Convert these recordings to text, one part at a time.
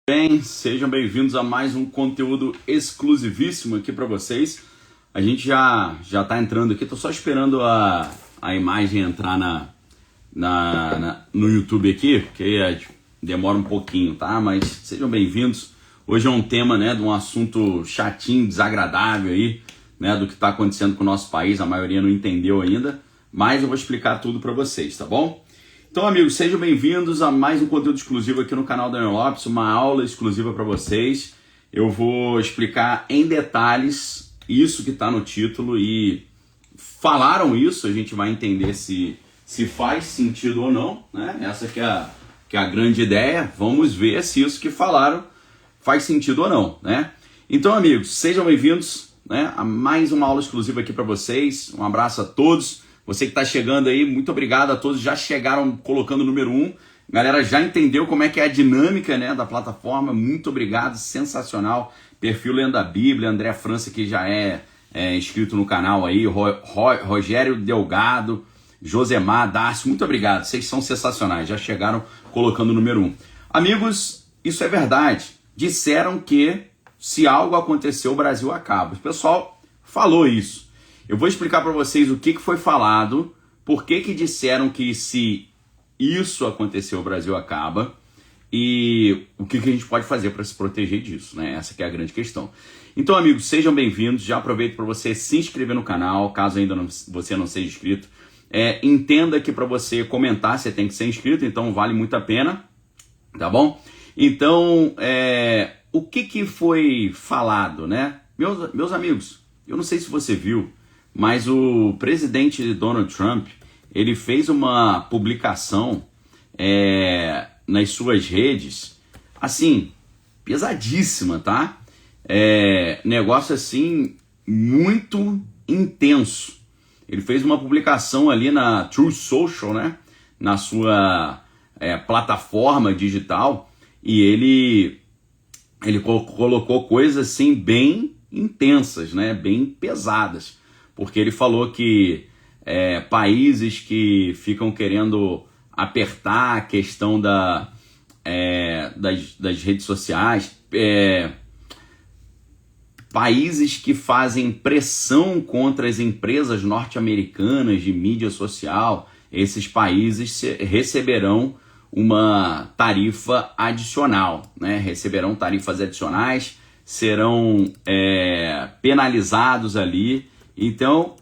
Bem, sejam bem-vindos a mais um conteúdo exclusivíssimo aqui para vocês. A gente já tá entrando aqui, tô só esperando a imagem entrar no YouTube aqui, porque demora um pouquinho, tá? Mas sejam bem-vindos. Hoje é um tema, né, de um assunto chatinho, desagradável aí, né, do que está acontecendo com o nosso país. A maioria não entendeu ainda, mas eu vou explicar tudo para vocês, tá bom? Então, amigos, sejam bem-vindos a mais um conteúdo exclusivo aqui no canal Daniel Lopes, uma aula exclusiva para vocês. Eu vou explicar em detalhes isso que está no título e falaram isso, a gente vai entender se faz sentido ou não, né? Essa que é a grande ideia. Vamos ver se isso que falaram faz sentido ou não, né? Então, amigos, sejam bem-vindos, né, a mais uma aula exclusiva aqui para vocês. Um abraço a todos. Você que está chegando aí, muito obrigado a todos. Já chegaram colocando o número 1. Galera, já entendeu como é que é a dinâmica, né, da plataforma. Muito obrigado, sensacional. Perfil Lendo a Bíblia, André França, que já é inscrito no canal aí. Rogério Delgado, Josemar, Darcio, muito obrigado. Vocês são sensacionais, já chegaram colocando o número 1. Amigos, isso é verdade. Disseram que se algo acontecer, o Brasil acaba. O pessoal falou isso. Eu vou explicar para vocês o que foi falado, por que disseram que se isso acontecer, o Brasil acaba, e o que a gente pode fazer para se proteger disso, né? Essa que é a grande questão. Então, amigos, sejam bem-vindos. Já aproveito para você se inscrever no canal, caso ainda você não seja inscrito. Entenda que para você comentar, você tem que ser inscrito, então vale muito a pena, tá bom? Então, o que foi falado, né? Meus amigos, eu não sei se você viu, mas o presidente Donald Trump, ele fez uma publicação nas suas redes, assim, pesadíssima, tá? Negócio assim, muito intenso. Ele fez uma publicação ali na Truth Social, né? Na sua plataforma digital, e ele colocou coisas assim bem intensas, né? Bem pesadas. Porque ele falou que países que ficam querendo apertar a questão das redes sociais, países que fazem pressão contra as empresas norte-americanas de mídia social, esses países receberão uma tarifa adicional, né? Receberão tarifas adicionais, serão penalizados ali. Então,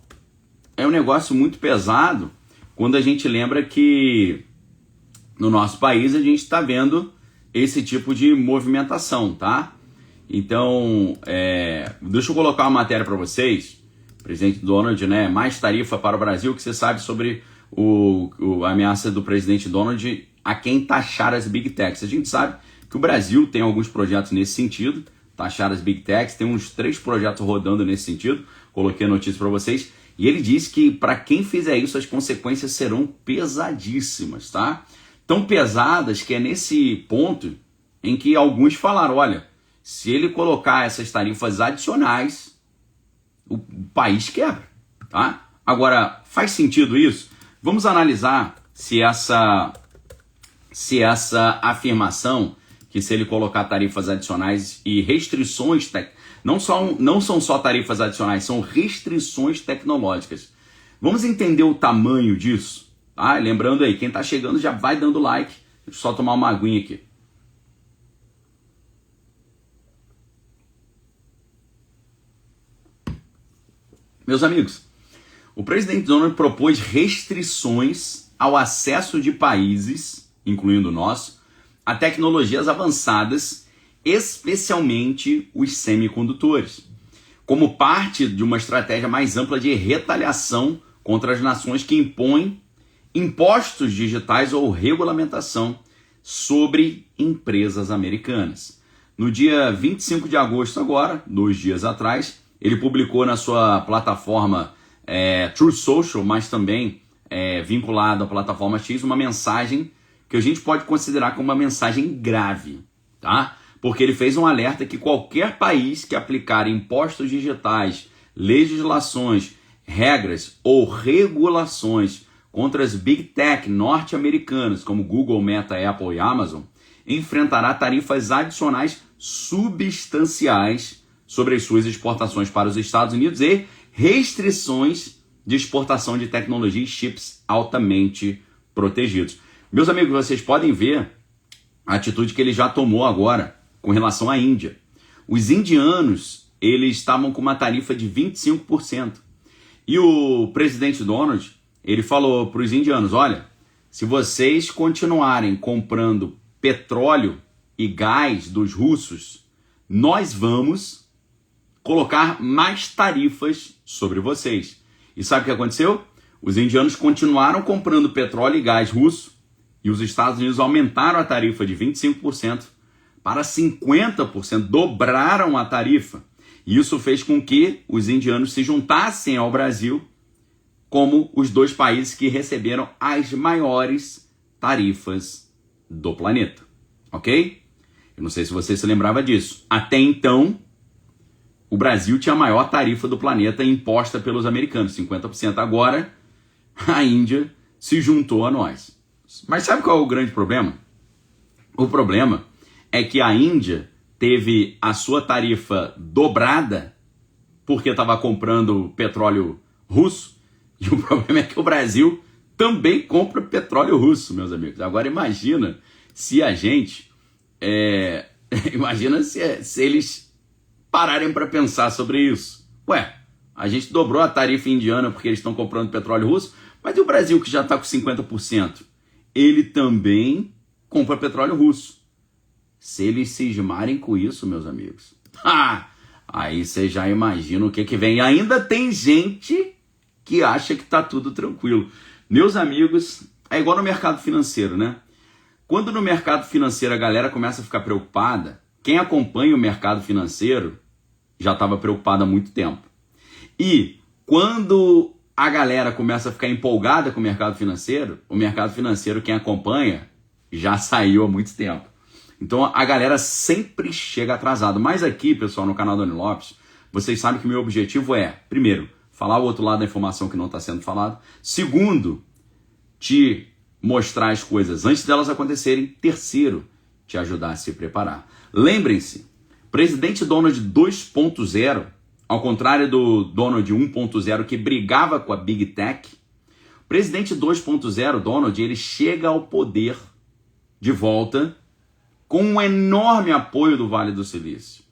é um negócio muito pesado quando a gente lembra que no nosso país a gente está vendo esse tipo de movimentação, tá? Então, deixa eu colocar uma matéria para vocês. Presidente Donald, né? Mais tarifa para o Brasil. O que você sabe sobre a ameaça do presidente Donald a quem taxar as Big Techs? A gente sabe que o Brasil tem alguns projetos nesse sentido, taxar as Big Techs, tem uns 3 projetos rodando nesse sentido. Coloquei a notícia para vocês. E ele disse que para quem fizer isso, as consequências serão pesadíssimas, tá? Tão pesadas que é nesse ponto em que alguns falaram, olha, se ele colocar essas tarifas adicionais, o país quebra, tá? Agora, faz sentido isso? Vamos analisar se essa afirmação, que se ele colocar tarifas adicionais e restrições não são só tarifas adicionais, são restrições tecnológicas. Vamos entender o tamanho disso? Tá? Lembrando aí, quem está chegando já vai dando like. Deixa eu só tomar uma aguinha aqui. Meus amigos, o presidente Donald propôs restrições ao acesso de países, incluindo o nosso, a tecnologias avançadas, especialmente os semicondutores, como parte de uma estratégia mais ampla de retaliação contra as nações que impõem impostos digitais ou regulamentação sobre empresas americanas. No dia 25 de agosto agora, 2 dias atrás, ele publicou na sua plataforma Truth Social, mas também vinculado à plataforma X, uma mensagem que a gente pode considerar como uma mensagem grave, tá? Porque ele fez um alerta que qualquer país que aplicar impostos digitais, legislações, regras ou regulações contra as Big Tech norte-americanas, como Google, Meta, Apple e Amazon, enfrentará tarifas adicionais substanciais sobre as suas exportações para os Estados Unidos e restrições de exportação de tecnologia e chips altamente protegidos. Meus amigos, vocês podem ver a atitude que ele já tomou agora com relação à Índia. Os indianos, eles estavam com uma tarifa de 25%. E o presidente Donald, ele falou para os indianos, olha, se vocês continuarem comprando petróleo e gás dos russos, nós vamos colocar mais tarifas sobre vocês. E sabe o que aconteceu? Os indianos continuaram comprando petróleo e gás russo e os Estados Unidos aumentaram a tarifa de 25% para 50%, dobraram a tarifa. E isso fez com que os indianos se juntassem ao Brasil como os dois países que receberam as maiores tarifas do planeta. Ok? Eu não sei se você se lembrava disso. Até então, o Brasil tinha a maior tarifa do planeta imposta pelos americanos, 50%. Agora, a Índia se juntou a nós. Mas sabe qual é o grande problema? O problema é que a Índia teve a sua tarifa dobrada porque estava comprando petróleo russo. E o problema é que o Brasil também compra petróleo russo, meus amigos. Agora imagina se a gente... imagina se eles pararem para pensar sobre isso. Ué, a gente dobrou a tarifa indiana porque eles estão comprando petróleo russo, mas e o Brasil que já está com 50%? Ele também compra petróleo russo. Se eles cismarem com isso, meus amigos, aí você já imagina o que vem. E ainda tem gente que acha que está tudo tranquilo. Meus amigos, é igual no mercado financeiro, né? Quando no mercado financeiro a galera começa a ficar preocupada, quem acompanha o mercado financeiro já estava preocupado há muito tempo. E quando a galera começa a ficar empolgada com o mercado financeiro, quem acompanha, já saiu há muito tempo. Então a galera sempre chega atrasado. Mas aqui, pessoal, no canal do Doni Lopes, vocês sabem que o meu objetivo é, primeiro, falar o outro lado da informação que não está sendo falado. Segundo, te mostrar as coisas antes delas acontecerem. Terceiro, te ajudar a se preparar. Lembrem-se, presidente Donald 2.0, ao contrário do Donald 1.0 que brigava com a Big Tech, presidente 2.0, Donald, ele chega ao poder de volta com um enorme apoio do Vale do Silício.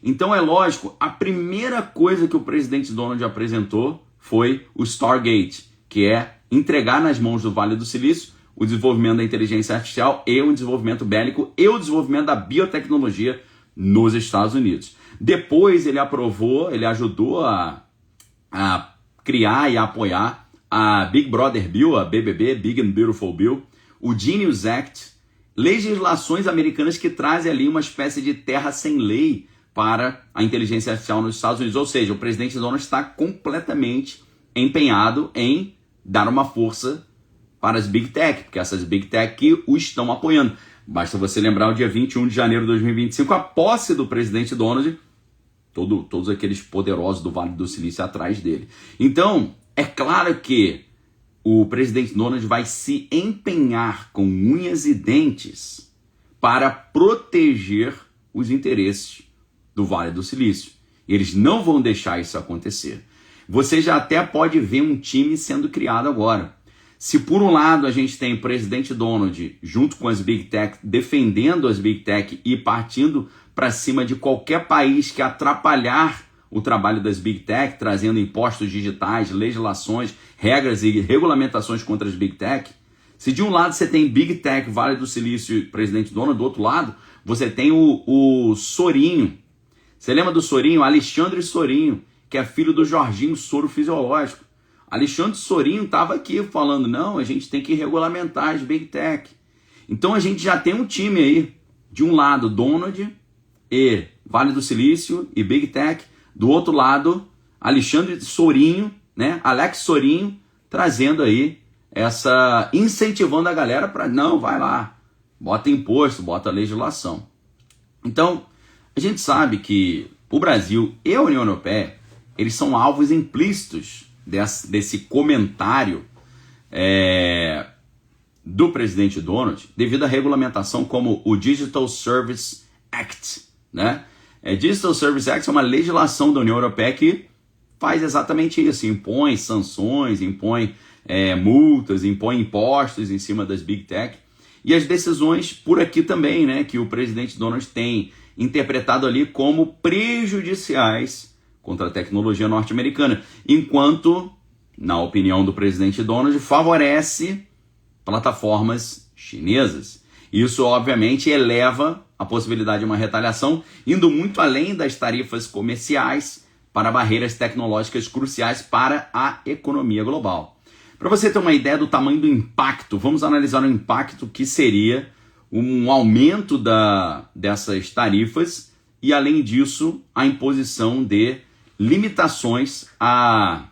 Então é lógico, a primeira coisa que o presidente Donald apresentou foi o Stargate, que é entregar nas mãos do Vale do Silício o desenvolvimento da inteligência artificial e o desenvolvimento bélico e o desenvolvimento da biotecnologia nos Estados Unidos. Depois ele aprovou, ele ajudou a criar e a apoiar a Big Brother Bill, a BBB, Big and Beautiful Bill, o Genius Act, legislações americanas que trazem ali uma espécie de terra sem lei para a inteligência artificial nos Estados Unidos. Ou seja, o presidente Donald está completamente empenhado em dar uma força para as Big Tech, porque essas Big Tech que o estão apoiando. Basta você lembrar o dia 21 de janeiro de 2025, a posse do presidente Donald, todos aqueles poderosos do Vale do Silício atrás dele. Então, é claro que o presidente Donald vai se empenhar com unhas e dentes para proteger os interesses do Vale do Silício. Eles não vão deixar isso acontecer. Você já até pode ver um time sendo criado agora. Se por um lado a gente tem o presidente Donald junto com as Big Tech, defendendo as Big Tech e partindo para cima de qualquer país que atrapalhar o trabalho das Big Tech, trazendo impostos digitais, legislações, regras e regulamentações contra as Big Tech. Se de um lado você tem Big Tech, Vale do Silício e presidente Donald, do outro lado você tem o Sorinho. Você lembra do Sorinho? Alexandre Sorinho, que é filho do Jorginho Soro Fisiológico. Alexandre Sorinho estava aqui falando, não, a gente tem que regulamentar as Big Tech. Então a gente já tem um time aí, de um lado Donald e Vale do Silício e Big Tech, do outro lado Alexandre Sorinho, né? Alex Sorinho, trazendo aí incentivando a galera para, não, vai lá, bota imposto, bota legislação. Então, a gente sabe que o Brasil e a União Europeia, eles são alvos implícitos desse comentário do presidente Donald devido à regulamentação como o Digital Service Act, né? Digital Service Act é uma legislação da União Europeia que faz exatamente isso, impõe sanções, impõe multas, impõe impostos em cima das Big Tech. E as decisões por aqui também, né, que o presidente Donald tem interpretado ali como prejudiciais contra a tecnologia norte-americana, enquanto, na opinião do presidente Donald, favorece plataformas chinesas. Isso, obviamente, eleva a possibilidade de uma retaliação, indo muito além das tarifas comerciais para barreiras tecnológicas cruciais para a economia global. Para você ter uma ideia do tamanho do impacto, vamos analisar o impacto que seria um aumento dessas tarifas e, além disso, a imposição de limitações à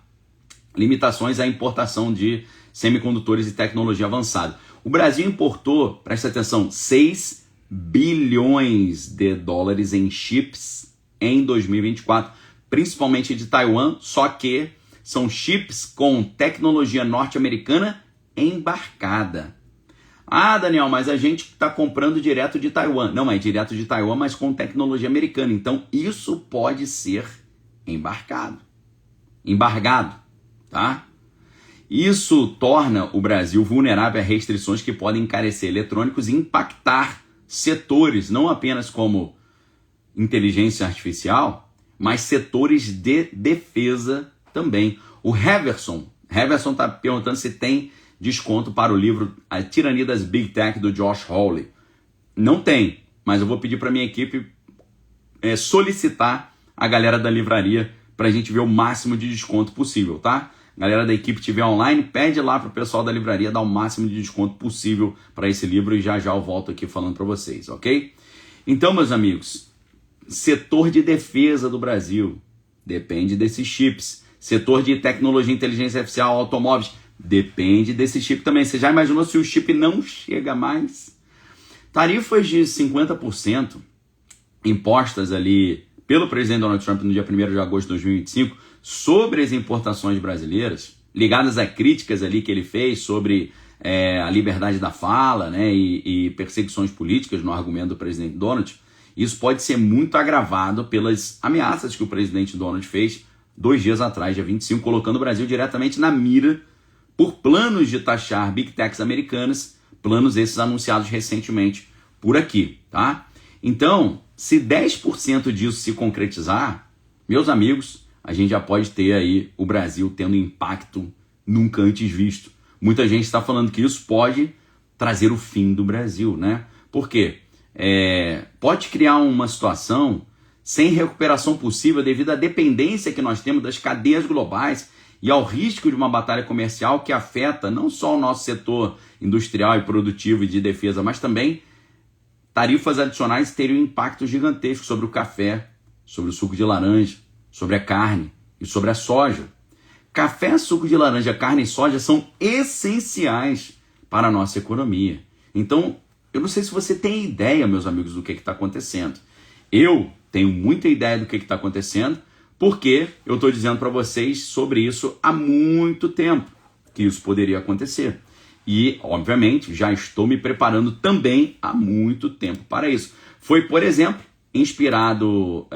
importação de semicondutores e tecnologia avançada. O Brasil importou, presta atenção, 6 bilhões de dólares em chips em 2024, principalmente de Taiwan, só que são chips com tecnologia norte-americana embarcada. Ah, Daniel, mas a gente está comprando direto de Taiwan. Não, é direto de Taiwan, mas com tecnologia americana. Então, isso pode ser embargado, tá? Isso torna o Brasil vulnerável a restrições que podem encarecer eletrônicos e impactar setores, não apenas como inteligência artificial, mas setores de defesa também. O Heverson está perguntando se tem desconto para o livro A Tirania das Big Tech, do Josh Hawley. Não tem, mas eu vou pedir para minha equipe solicitar a galera da livraria para a gente ver o máximo de desconto possível, tá? Galera da equipe estiver online, pede lá para o pessoal da livraria dar o máximo de desconto possível para esse livro e já eu volto aqui falando para vocês, ok? Então, meus amigos, setor de defesa do Brasil depende desses chips. Setor de tecnologia e inteligência artificial, automóveis, depende desse chip também. Você já imaginou se o chip não chega mais? Tarifas de 50% impostas ali pelo presidente Donald Trump no dia 1º de agosto de 2025 sobre as importações brasileiras, ligadas a críticas ali que ele fez sobre a liberdade da fala, né, e perseguições políticas no argumento do presidente Donald, isso pode ser muito agravado pelas ameaças que o presidente Donald fez 2 dias atrás, dia 25, colocando o Brasil diretamente na mira por planos de taxar Big Techs americanas, planos esses anunciados recentemente por aqui, tá? Então, se 10% disso se concretizar, meus amigos, a gente já pode ter aí o Brasil tendo impacto nunca antes visto. Muita gente está falando que isso pode trazer o fim do Brasil, né? Por quê? Pode criar uma situação sem recuperação possível devido à dependência que nós temos das cadeias globais e ao risco de uma batalha comercial que afeta não só o nosso setor industrial e produtivo e de defesa, mas também tarifas adicionais teriam impacto gigantesco sobre o café, sobre o suco de laranja, sobre a carne e sobre a soja. Café, suco de laranja, carne e soja são essenciais para a nossa economia. Então, eu não sei se você tem ideia, meus amigos, do que está acontecendo. Eu tenho muita ideia do que está acontecendo, porque eu estou dizendo para vocês sobre isso há muito tempo, que isso poderia acontecer. E, obviamente, já estou me preparando também há muito tempo para isso. Foi, por exemplo, inspirado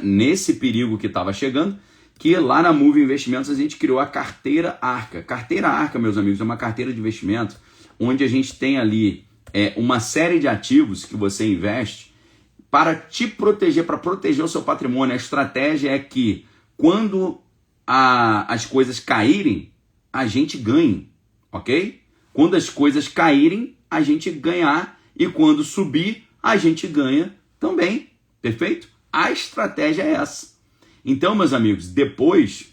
nesse perigo que estava chegando, que lá na Move Investimentos a gente criou a Carteira Arca. Carteira Arca, meus amigos, é uma carteira de investimento onde a gente tem ali uma série de ativos que você investe para te proteger, para proteger o seu patrimônio. A estratégia é que quando as coisas caírem, a gente ganhe, ok? Quando as coisas caírem, a gente ganhar, e quando subir, a gente ganha também, perfeito? A estratégia é essa. Então, meus amigos, depois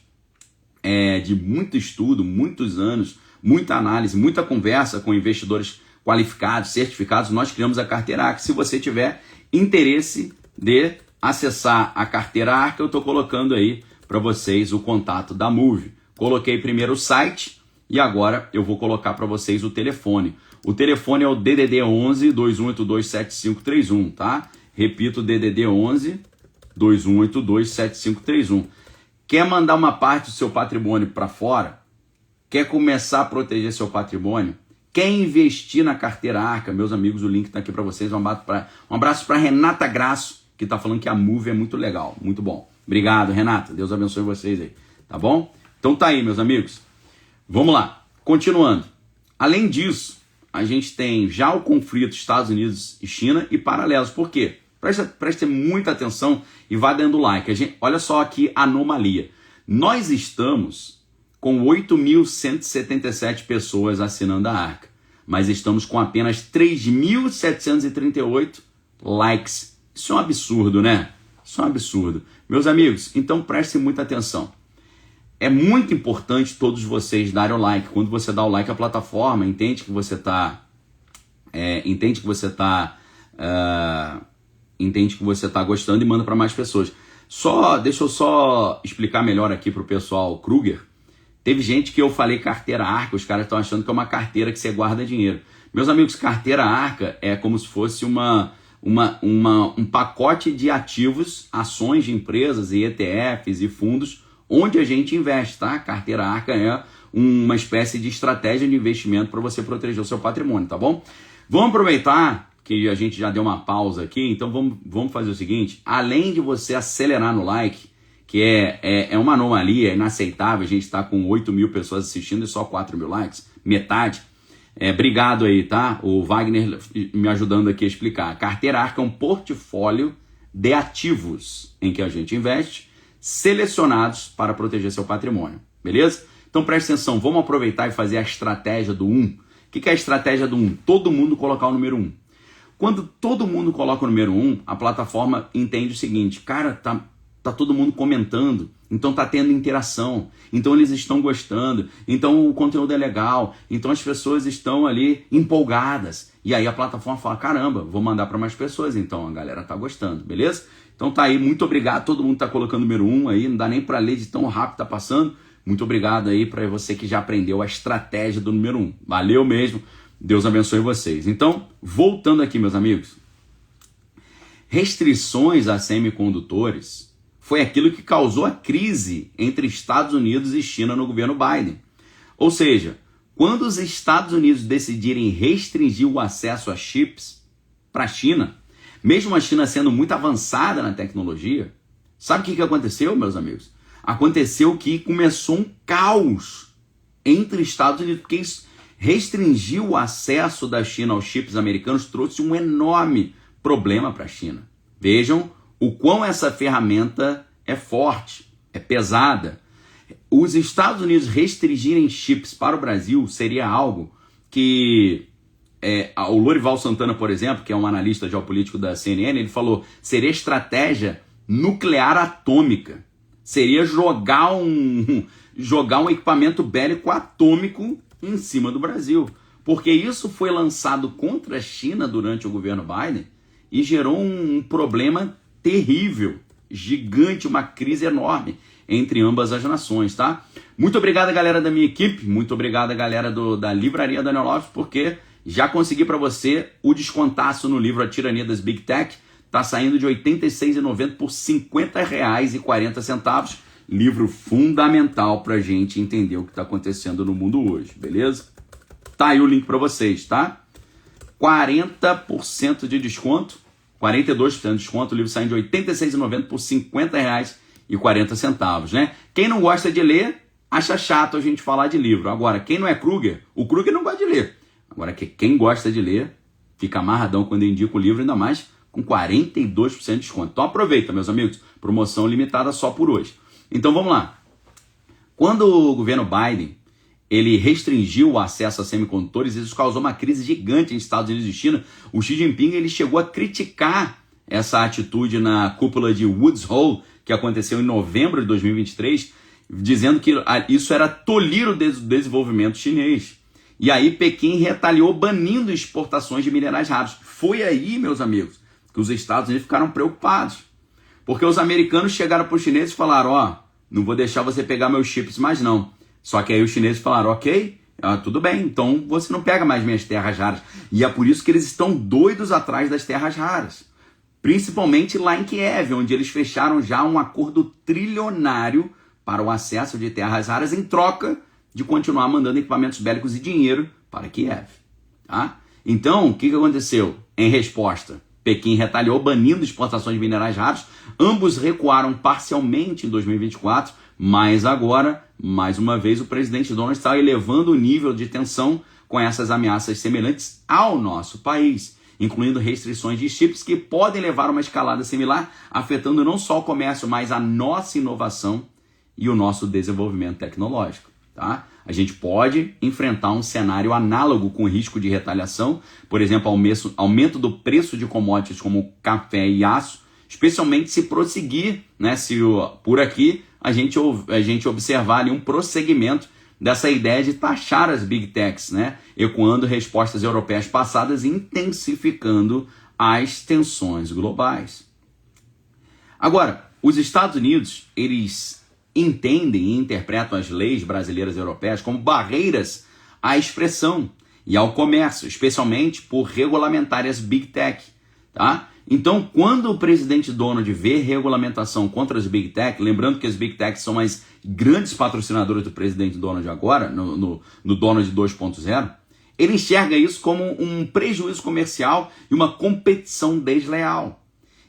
de muito estudo, muitos anos, muita análise, muita conversa com investidores qualificados, certificados, nós criamos a Carteira Arca. Se você tiver interesse de acessar a Carteira Arca, eu estou colocando aí para vocês o contato da Move. Coloquei primeiro o site e agora eu vou colocar para vocês o telefone. O telefone é o DDD 11 2182 7531, tá? Repito, DDD 11 2182 7531. Quer mandar uma parte do seu patrimônio para fora? Quer começar a proteger seu patrimônio? Quer investir na carteira Arca? Meus amigos, o link está aqui para vocês. Um abraço para Renata Graço, que está falando que a Move é muito legal, muito bom. Obrigado, Renata. Deus abençoe vocês aí, tá bom? Então tá aí, meus amigos. Vamos lá. Continuando. Além disso, a gente tem já o conflito Estados Unidos e China e paralelos. Por quê? Preste muita atenção e vá dando like. Olha só aqui a anomalia. Nós estamos com 8.177 pessoas assinando a Arca, mas estamos com apenas 3.738 likes. Isso é um absurdo, né? Isso é um absurdo. Meus amigos, então prestem muita atenção. É muito importante todos vocês darem o like. Quando você dá o like, a plataforma entende que você está gostando e manda para mais pessoas. Deixa eu só explicar melhor aqui para o pessoal Kruger. Teve gente que eu falei carteira Arca, os caras estão achando que é uma carteira que você guarda dinheiro. Meus amigos, carteira Arca é como se fosse um pacote de ativos, ações de empresas e ETFs e fundos onde a gente investe, tá? Carteira Arca é uma espécie de estratégia de investimento para você proteger o seu patrimônio, tá bom? Vamos aproveitar que a gente já deu uma pausa aqui, então vamos fazer o seguinte: além de você acelerar no like, que é uma anomalia, é inaceitável, a gente está com 8.000 pessoas assistindo e só 4.000 likes, metade. Obrigado aí, tá? O Wagner me ajudando aqui a explicar. A carteira Arca é um portfólio de ativos em que a gente investe, selecionados para proteger seu patrimônio, beleza? Então preste atenção, vamos aproveitar e fazer a estratégia do 1. O que é a estratégia do 1? Todo mundo colocar o número 1. Quando todo mundo coloca o número 1, a plataforma entende o seguinte: cara, tá todo mundo comentando, então tá tendo interação, então eles estão gostando, então o conteúdo é legal, então as pessoas estão ali empolgadas, e aí a plataforma fala: caramba, vou mandar para mais pessoas, então a galera tá gostando, beleza? Então tá aí, muito obrigado, todo mundo tá colocando o número 1 aí, não dá nem para ler de tão rápido tá passando. Muito obrigado aí para você que já aprendeu a estratégia do número 1. Valeu mesmo, Deus abençoe vocês. Então, voltando aqui, meus amigos, restrições a semicondutores foi aquilo que causou a crise entre Estados Unidos e China no governo Biden. Ou seja, quando os Estados Unidos decidirem restringir o acesso a chips para a China, mesmo a China sendo muito avançada na tecnologia, sabe o que aconteceu, meus amigos? Aconteceu que começou um caos entre Estados Unidos, porque isso restringir o acesso da China aos chips americanos trouxe um enorme problema para a China. Vejam o quão essa ferramenta é forte, é pesada. Os Estados Unidos restringirem chips para o Brasil seria algo que o Lorival Santana, por exemplo, que é um analista geopolítico da CNN, ele falou: seria estratégia nuclear atômica. Seria jogar um equipamento bélico atômico em cima do Brasil. Porque isso foi lançado contra a China durante o governo Biden e gerou um problema terrível, gigante, uma crise enorme entre ambas as nações, tá? Muito obrigado, galera da minha equipe, muito obrigado, galera da Livraria Daniel Lopes, porque já consegui para você o descontaço no livro A Tirania das Big Tech. Tá saindo de R$ 86,90 por R$ 50,40. Livro fundamental pra gente entender o que está acontecendo no mundo hoje, beleza? Tá aí o link para vocês, tá? 40% de desconto, 42% de desconto, o livro saindo de R$ 86,90 por R$ 50,40, né? Quem não gosta de ler, acha chato a gente falar de livro. Agora, quem não é Kruger, o Kruger não gosta de ler. Agora, quem gosta de ler, fica amarradão quando eu indico o livro, ainda mais com 42% de desconto. Então aproveita, meus amigos, promoção limitada só por hoje. Então vamos lá. Quando o governo Biden ele restringiu o acesso a semicondutores, isso causou uma crise gigante em Estados Unidos e China. O Xi Jinping ele chegou a criticar essa atitude na cúpula de Woods Hole, que aconteceu em novembro de 2023, dizendo que isso era tolir o desenvolvimento chinês. E aí Pequim retaliou banindo exportações de minerais raros. Foi aí, meus amigos, que os Estados Unidos ficaram preocupados. Porque os americanos chegaram para os chineses e falaram: não vou deixar você pegar meus chips mais não. Só que aí os chineses falaram: ok, tudo bem, então você não pega mais minhas terras raras. E é por isso que eles estão doidos atrás das terras raras. Principalmente lá em Kiev, onde eles fecharam já um acordo trilionário para o acesso de terras raras em troca de continuar mandando equipamentos bélicos e dinheiro para Kiev. Tá? Então, o que aconteceu? Em resposta, Pequim retaliou banindo exportações de minerais raros. Ambos recuaram parcialmente em 2024, mas agora, mais uma vez, o presidente Donald está elevando o nível de tensão com essas ameaças semelhantes ao nosso país, incluindo restrições de chips que podem levar a uma escalada similar, afetando não só o comércio, mas a nossa inovação e o nosso desenvolvimento tecnológico. Tá? A gente pode enfrentar um cenário análogo com risco de retaliação, por exemplo, aumento do preço de commodities como café e aço, especialmente se prosseguir, né, se por aqui a gente observar ali um prosseguimento dessa ideia de taxar as Big Techs, né, ecoando respostas europeias passadas e intensificando as tensões globais. Agora, os Estados Unidos, eles entendem e interpretam as leis brasileiras e europeias como barreiras à expressão e ao comércio, especialmente por regulamentar as Big Tech. Tá? Então, quando o presidente Donald vê regulamentação contra as Big Tech, lembrando que as Big Tech são as grandes patrocinadoras do presidente Donald agora, no Donald 2.0, ele enxerga isso como um prejuízo comercial e uma competição desleal.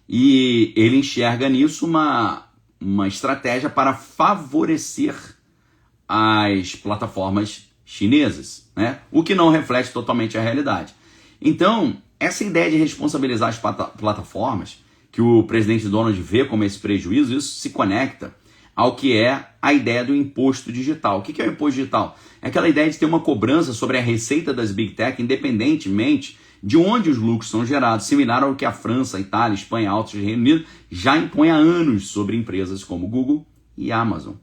E ele enxerga nisso uma estratégia para favorecer as plataformas chinesas, né? O que não reflete totalmente a realidade. Então, essa ideia de responsabilizar as plataformas, que o presidente Donald vê como esse prejuízo, isso se conecta ao que é a ideia do imposto digital. O que é o imposto digital? É aquela ideia de ter uma cobrança sobre a receita das Big Tech, independentemente de onde os lucros são gerados, similar ao que a França, a Itália, a Espanha, a Áustria e o Reino Unido já impõem há anos sobre empresas como Google e Amazon.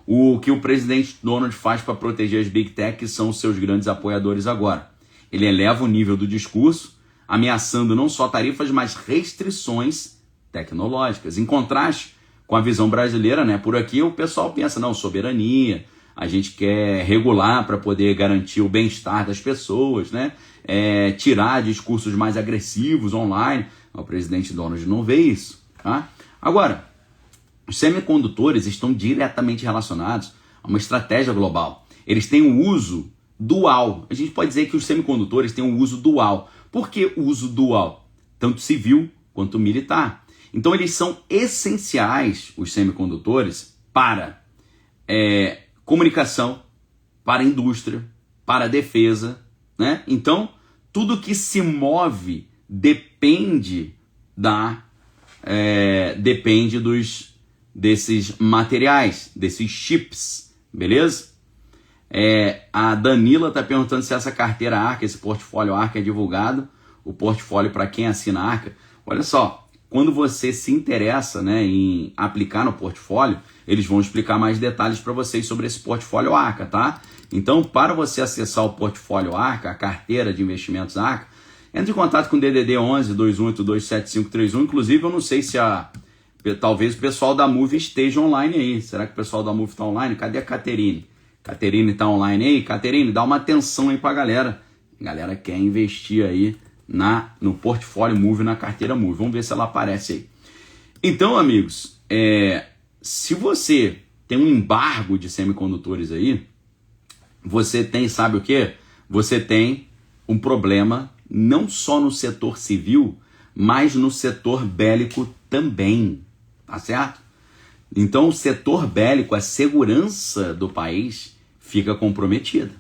O que o presidente Donald faz para proteger as Big Tech, que são os seus grandes apoiadores agora. Ele eleva o nível do discurso, ameaçando não só tarifas, mas restrições tecnológicas. Em contraste com a visão brasileira, né? Por aqui o pessoal pensa, não, soberania, a gente quer regular para poder garantir o bem-estar das pessoas, né? Tirar discursos mais agressivos online. O presidente Donald não vê isso. Tá? Agora, os semicondutores estão diretamente relacionados a uma estratégia global. Eles têm um uso dual. A gente pode dizer que os semicondutores têm um uso dual. Por que o uso dual? Tanto civil quanto militar. Então eles são essenciais, os semicondutores, para comunicação, para a indústria, para a defesa, né? Então, tudo que se move depende desses materiais, desses chips, beleza? A Danila está perguntando se essa carteira Arca, esse portfólio Arca é divulgado, o portfólio para quem assina Arca. Olha só, quando você se interessa, né, em aplicar no portfólio, eles vão explicar mais detalhes para vocês sobre esse portfólio Arca, tá? Então, para você acessar o portfólio Arca, a carteira de investimentos Arca, entre em contato com o DDD 11 218275531. Inclusive, eu não sei se talvez o pessoal da Move esteja online aí. Será que o pessoal da Move está online? Cadê a Caterine? Caterine está online aí? Caterine, dá uma atenção aí para a galera. A galera quer investir aí no portfólio Move, na carteira Move. Vamos ver se ela aparece aí. Então, amigos, se você tem um embargo de semicondutores aí, você tem, sabe o quê? Você tem um problema não só no setor civil, mas no setor bélico também, tá certo? Então o setor bélico, a segurança do país fica comprometida,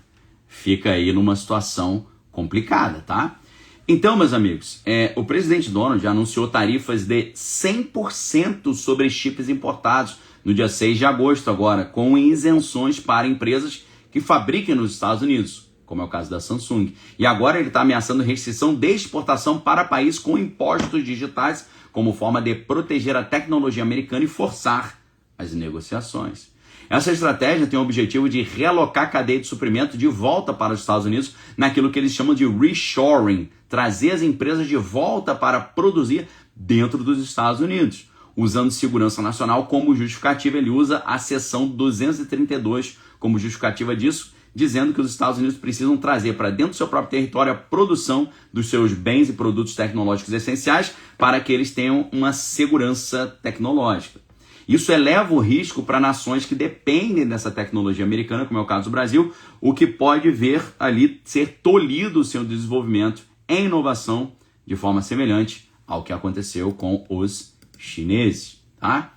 fica aí numa situação complicada, tá? Então, meus amigos, o presidente Donald já anunciou tarifas de 100% sobre chips importados no dia 6 de agosto agora, com isenções para empresas que fabriquem nos Estados Unidos, como é o caso da Samsung. E agora ele está ameaçando restrição de exportação para países com impostos digitais como forma de proteger a tecnologia americana e forçar as negociações. Essa estratégia tem o objetivo de realocar a cadeia de suprimento de volta para os Estados Unidos naquilo que eles chamam de reshoring, trazer as empresas de volta para produzir dentro dos Estados Unidos. Usando segurança nacional como justificativa, ele usa a seção 232 como justificativa disso, dizendo que os Estados Unidos precisam trazer para dentro do seu próprio território a produção dos seus bens e produtos tecnológicos essenciais para que eles tenham uma segurança tecnológica. Isso eleva o risco para nações que dependem dessa tecnologia americana, como é o caso do Brasil, o que pode ver ali ser tolhido o seu desenvolvimento em inovação de forma semelhante ao que aconteceu com os chineses, tá?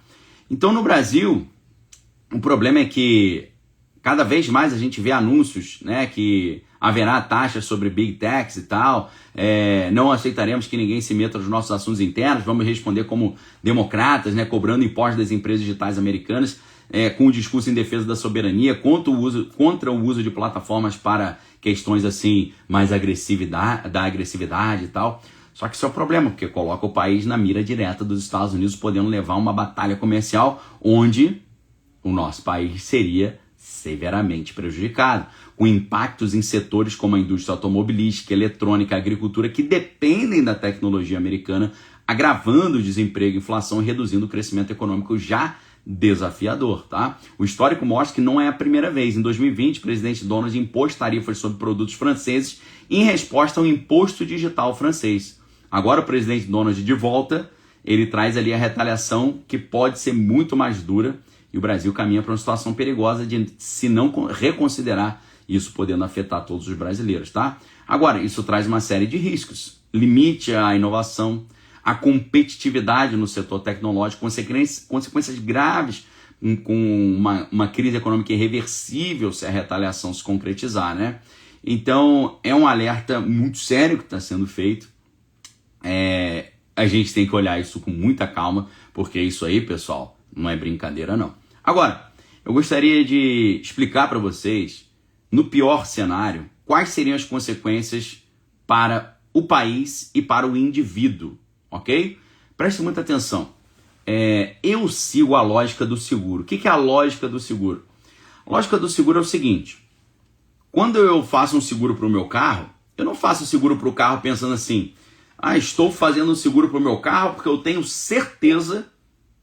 Então, no Brasil, o problema é que cada vez mais a gente vê anúncios, né, que haverá taxas sobre Big Techs e tal, não aceitaremos que ninguém se meta nos nossos assuntos internos, vamos responder como democratas, né, cobrando impostos das empresas digitais americanas, com o discurso em defesa da soberania, contra o uso de plataformas para questões assim mais da agressividade e tal. Só que isso é o problema, porque coloca o país na mira direta dos Estados Unidos, podendo levar uma batalha comercial onde o nosso país seria severamente prejudicado, com impactos em setores como a indústria automobilística, eletrônica, agricultura, que dependem da tecnologia americana, agravando o desemprego, inflação e reduzindo o crescimento econômico já desafiador, tá? O histórico mostra que não é a primeira vez. Em 2020, o presidente Donald impôs tarifas sobre produtos franceses em resposta ao imposto digital francês. Agora o presidente Donald de volta, ele traz ali a retaliação que pode ser muito mais dura e o Brasil caminha para uma situação perigosa de, se não reconsiderar, isso podendo afetar todos os brasileiros, tá? Agora, isso traz uma série de riscos. Limite à inovação, a competitividade no setor tecnológico, consequências graves com uma crise econômica irreversível se a retaliação se concretizar, né? Então, é um alerta muito sério que está sendo feito. A gente tem que olhar isso com muita calma, porque isso aí, pessoal, não é brincadeira, não. Agora, eu gostaria de explicar para vocês, no pior cenário, quais seriam as consequências para o país e para o indivíduo, ok? Preste muita atenção. Eu sigo a lógica do seguro. O que é a lógica do seguro? A lógica do seguro é o seguinte: quando eu faço um seguro para o meu carro, eu não faço seguro para o carro pensando assim, estou fazendo um seguro para o meu carro porque eu tenho certeza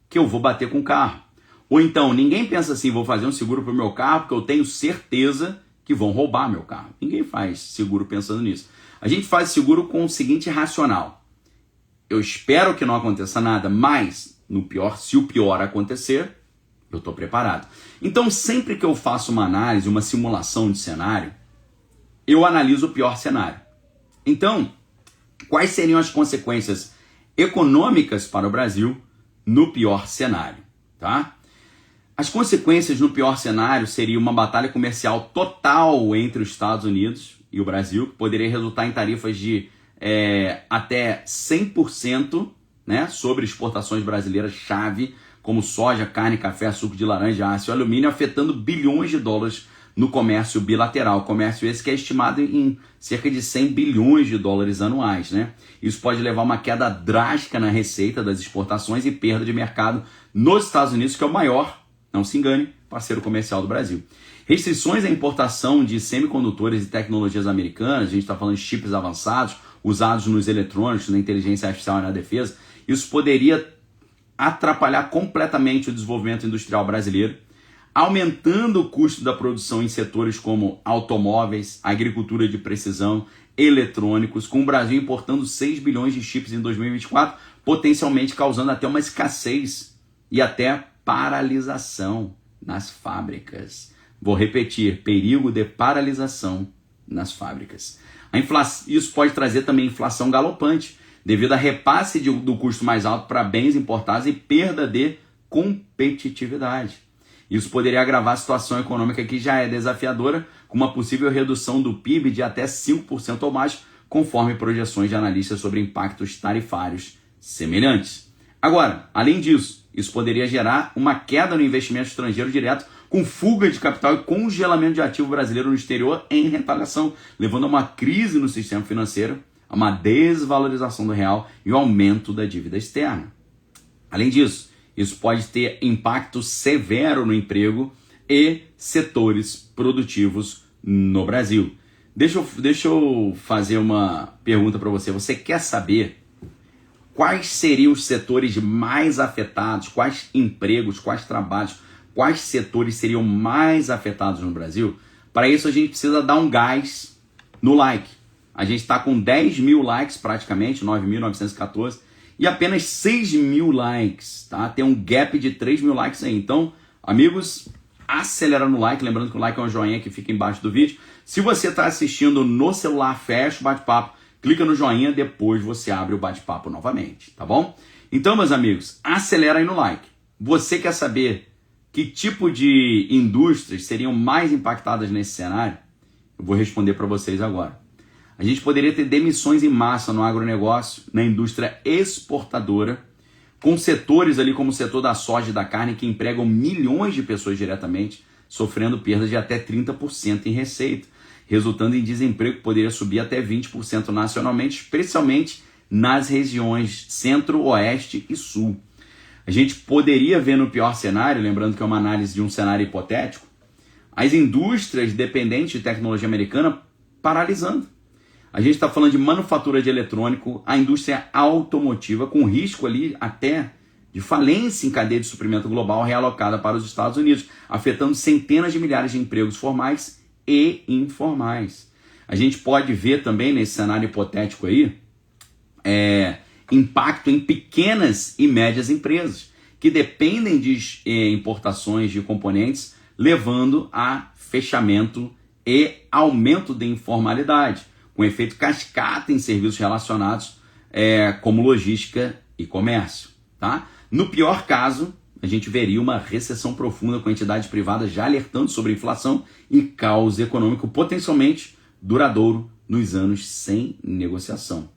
que eu vou bater com o carro. Ou então, ninguém pensa assim, vou fazer um seguro para o meu carro porque eu tenho certeza que vão roubar meu carro. Ninguém faz seguro pensando nisso. A gente faz seguro com o seguinte racional: eu espero que não aconteça nada, mas se o pior acontecer, eu estou preparado. Então, sempre que eu faço uma análise, uma simulação de cenário, eu analiso o pior cenário. Então, quais seriam as consequências econômicas para o Brasil no pior cenário, tá? As consequências no pior cenário seria uma batalha comercial total entre os Estados Unidos e o Brasil, que poderia resultar em tarifas de até 100%, né, sobre exportações brasileiras chave, como soja, carne, café, suco de laranja, aço e alumínio, afetando bilhões de dólares no comércio bilateral. Comércio esse que é estimado em cerca de 100 bilhões de dólares anuais, né? Isso pode levar a uma queda drástica na receita das exportações e perda de mercado nos Estados Unidos, que é o maior, não se engane, parceiro comercial do Brasil. Restrições à importação de semicondutores e tecnologias americanas, a gente está falando de chips avançados, usados nos eletrônicos, na inteligência artificial e na defesa, isso poderia atrapalhar completamente o desenvolvimento industrial brasileiro, aumentando o custo da produção em setores como automóveis, agricultura de precisão, eletrônicos, com o Brasil importando 6 bilhões de chips em 2024, potencialmente causando até uma escassez e até paralisação nas fábricas. Vou repetir, perigo de paralisação nas fábricas. Isso pode trazer também inflação galopante, devido a repasse do custo mais alto para bens importados e perda de competitividade. Isso poderia agravar a situação econômica que já é desafiadora, com uma possível redução do PIB de até 5% ou mais, conforme projeções de analistas sobre impactos tarifários semelhantes. Agora, além disso, isso poderia gerar uma queda no investimento estrangeiro direto, com fuga de capital e congelamento de ativo brasileiro no exterior em retaliação, levando a uma crise no sistema financeiro, a uma desvalorização do real e o aumento da dívida externa. Além disso, isso pode ter impacto severo no emprego e setores produtivos no Brasil. Deixa eu fazer uma pergunta para você. Você quer saber quais seriam os setores mais afetados, quais empregos, quais trabalhos, quais setores seriam mais afetados no Brasil? Para isso a gente precisa dar um gás no like. A gente está com 10 mil likes praticamente, 9.914. e apenas 6 mil likes, tá? Tem um gap de 3 mil likes aí. Então, amigos, acelera no like, lembrando que o like é um joinha que fica embaixo do vídeo. Se você está assistindo no celular, fecha o bate-papo, clica no joinha, depois você abre o bate-papo novamente, tá bom? Então, meus amigos, acelera aí no like. Você quer saber que tipo de indústrias seriam mais impactadas nesse cenário? Eu vou responder para vocês agora. A gente poderia ter demissões em massa no agronegócio, na indústria exportadora, com setores ali como o setor da soja e da carne que empregam milhões de pessoas diretamente, sofrendo perdas de até 30% em receita, resultando em desemprego que poderia subir até 20% nacionalmente, especialmente nas regiões centro, oeste e sul. A gente poderia ver no pior cenário, lembrando que é uma análise de um cenário hipotético, as indústrias dependentes de tecnologia americana paralisando. A gente está falando de manufatura de eletrônico, a indústria automotiva, com risco ali até de falência em cadeia de suprimento global realocada para os Estados Unidos, afetando centenas de milhares de empregos formais e informais. A gente pode ver também nesse cenário hipotético aí, impacto em pequenas e médias empresas, que dependem de importações de componentes, levando a fechamento e aumento da informalidade, com efeito cascata em serviços relacionados como logística e comércio. Tá? No pior caso, a gente veria uma recessão profunda com entidades privadas já alertando sobre inflação e caos econômico potencialmente duradouro nos anos sem negociação.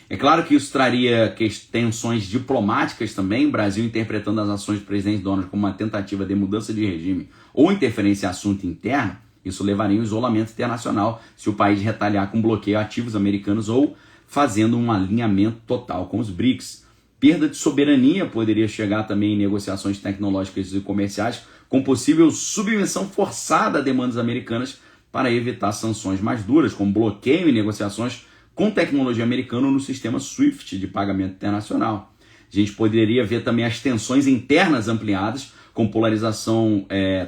É claro que isso traria tensões diplomáticas também, o Brasil interpretando as ações do presidente Donald como uma tentativa de mudança de regime ou interferência em assunto interno. Isso levaria ao isolamento internacional se o país retaliar com bloqueio a ativos americanos ou fazendo um alinhamento total com os BRICS. Perda de soberania poderia chegar também em negociações tecnológicas e comerciais, com possível submissão forçada a demandas americanas para evitar sanções mais duras, como bloqueio em negociações com tecnologia americana no sistema SWIFT de pagamento internacional. A gente poderia ver também as tensões internas ampliadas, com polarização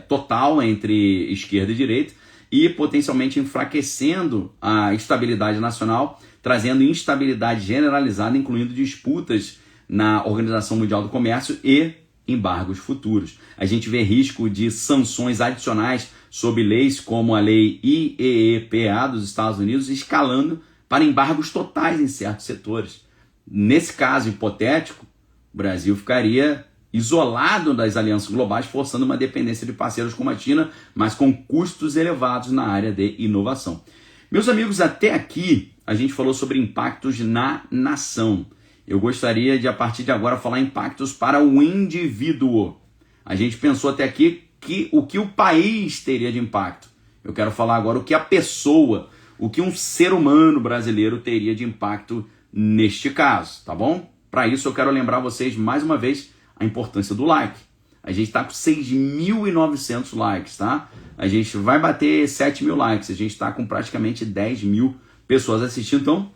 total entre esquerda e direita, e potencialmente enfraquecendo a estabilidade nacional, trazendo instabilidade generalizada, incluindo disputas na Organização Mundial do Comércio e embargos futuros. A gente vê risco de sanções adicionais sob leis como a lei IEEPA dos Estados Unidos, escalando para embargos totais em certos setores. Nesse caso hipotético, o Brasil ficaria isolado das alianças globais, forçando uma dependência de parceiros como a China, mas com custos elevados na área de inovação. Meus amigos, até aqui a gente falou sobre impactos na nação. Eu gostaria de, a partir de agora, falar impactos para o indivíduo. A gente pensou até aqui o que o país teria de impacto. Eu quero falar agora o que a pessoa, o que um ser humano brasileiro teria de impacto neste caso, tá bom? Para isso eu quero lembrar vocês mais uma vez a importância do like. A gente está com 6.900 likes, tá? A gente vai bater 7 mil likes, a gente está com praticamente 10 mil pessoas assistindo, então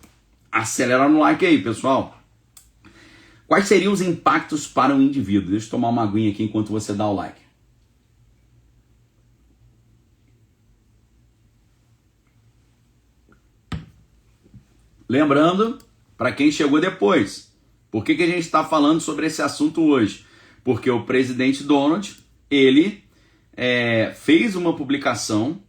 acelera no like aí, pessoal. Quais seriam os impactos para o indivíduo? Deixa eu tomar uma aguinha aqui enquanto você dá o like. Lembrando, para quem chegou depois, por que a gente está falando sobre esse assunto hoje? Porque o presidente Donald, ele fez uma publicação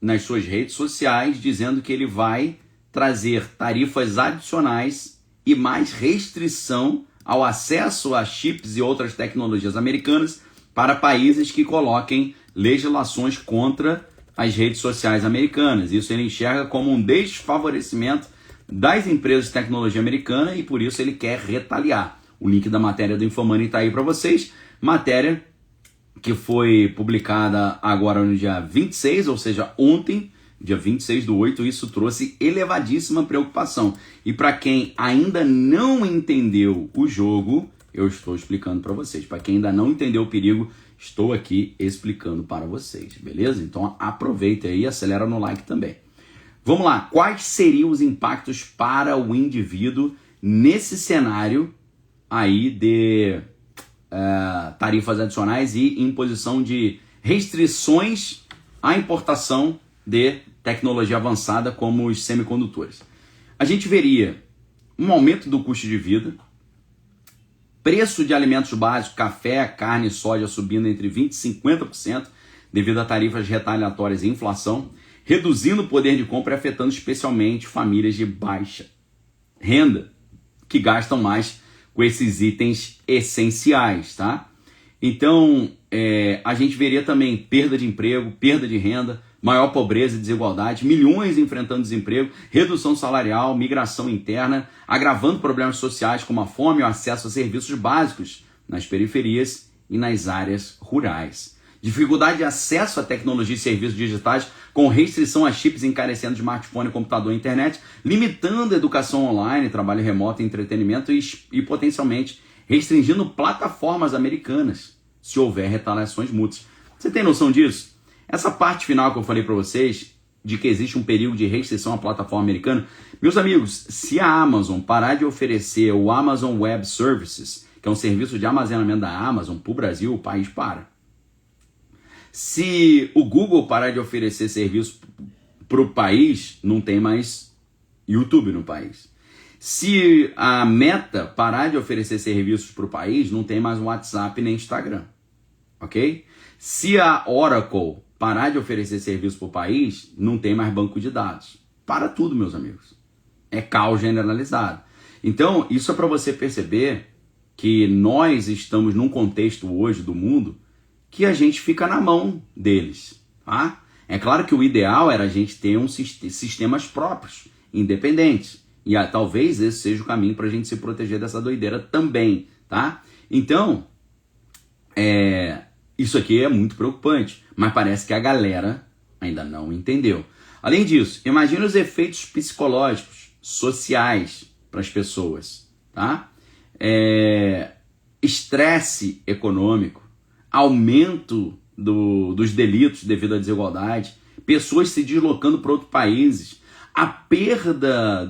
nas suas redes sociais dizendo que ele vai trazer tarifas adicionais e mais restrição ao acesso a chips e outras tecnologias americanas para países que coloquem legislações contra as redes sociais americanas. Isso ele enxerga como um desfavorecimento das empresas de tecnologia americana e por isso ele quer retaliar. O link da matéria do Infomoney está aí para vocês. Matéria que foi publicada agora no dia 26, ou seja, ontem, dia 26/8, isso trouxe elevadíssima preocupação. E para quem ainda não entendeu o jogo, eu estou explicando para vocês. Para quem ainda não entendeu o perigo, estou aqui explicando para vocês, beleza? Então aproveita aí e acelera no like também. Vamos lá, quais seriam os impactos para o indivíduo nesse cenário aí de tarifas adicionais e imposição de restrições à importação de tecnologia avançada como os semicondutores? A gente veria um aumento do custo de vida, Preço de alimentos básicos, café, carne e soja subindo entre 20% e 50% devido a tarifas retaliatórias e inflação, reduzindo o poder de compra e afetando especialmente famílias de baixa renda, que gastam mais com esses itens essenciais, tá? Então, a gente veria também perda de emprego, perda de renda, maior pobreza e desigualdade, milhões enfrentando desemprego, redução salarial, migração interna, agravando problemas sociais como a fome e o acesso a serviços básicos nas periferias e nas áreas rurais. Dificuldade de acesso à tecnologia e serviços digitais, com restrição a chips encarecendo smartphone, computador e internet, limitando a educação online, trabalho remoto, entretenimento e potencialmente restringindo plataformas americanas, se houver retaliações mútuas. Você tem noção disso? Essa parte final que eu falei para vocês, de que existe um período de restrição à plataforma americana, meus amigos, se a Amazon parar de oferecer o Amazon Web Services, que é um serviço de armazenamento da Amazon para o Brasil, o país para. Se o Google parar de oferecer serviço para o país, não tem mais YouTube no país. Se a Meta parar de oferecer serviços para o país, não tem mais WhatsApp nem Instagram. Ok? Se a Oracle parar de oferecer serviço para o país, não tem mais banco de dados. Para tudo, meus amigos. É caos generalizado. Então, isso é para você perceber que nós estamos num contexto hoje do mundo que a gente fica na mão deles. Tá? É claro que o ideal era a gente ter sistemas próprios, independentes. E talvez esse seja o caminho para a gente se proteger dessa doideira também. Tá? Então, isso aqui é muito preocupante, mas parece que a galera ainda não entendeu. Além disso, imagine os efeitos psicológicos, sociais para as pessoas. Tá? Estresse econômico, aumento dos delitos devido à desigualdade, pessoas se deslocando para outros países, a perda